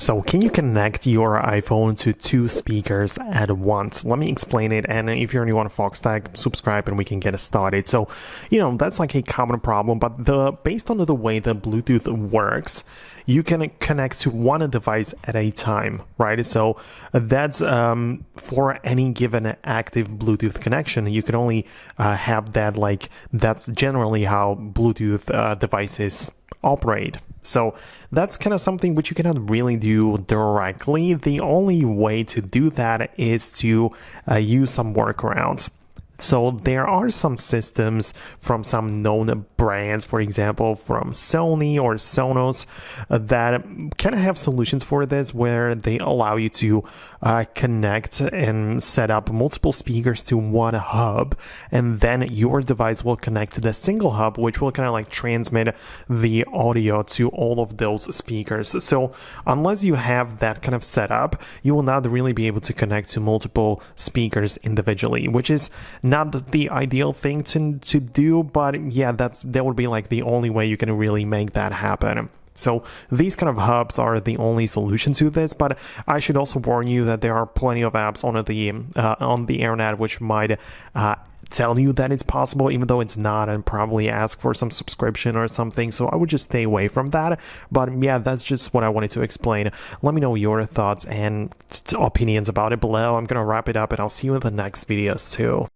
So can you connect your iPhone to two speakers at once? Let me explain it, and if you're new on Foxtecc, subscribe and we can get it started. So, that's like a common problem, but based on the way the Bluetooth works, you can connect to one device at a time, right? So that's for any given active Bluetooth connection, you can only have that, that's generally how Bluetooth devices operate. So that's kind of something which you cannot really do directly. The only way to do that is to use some workarounds. So there are some systems from some known brands, for example, from Sony or Sonos, that kind of have solutions for this, where they allow you to connect and set up multiple speakers to one hub, and then your device will connect to the single hub, which will kind of transmit the audio to all of those speakers. So unless you have that kind of setup, you will not really be able to connect to multiple speakers individually, which is not the ideal thing to do, but yeah, that would be the only way you can really make that happen. So these kind of hubs are the only solution to this, but I should also warn you that there are plenty of apps on the internet which might tell you that it's possible, even though it's not, and probably ask for some subscription or something. So I would just stay away from that. But yeah, that's just what I wanted to explain. Let me know your thoughts and opinions about it below. I'm gonna wrap it up, and I'll see you in the next videos too.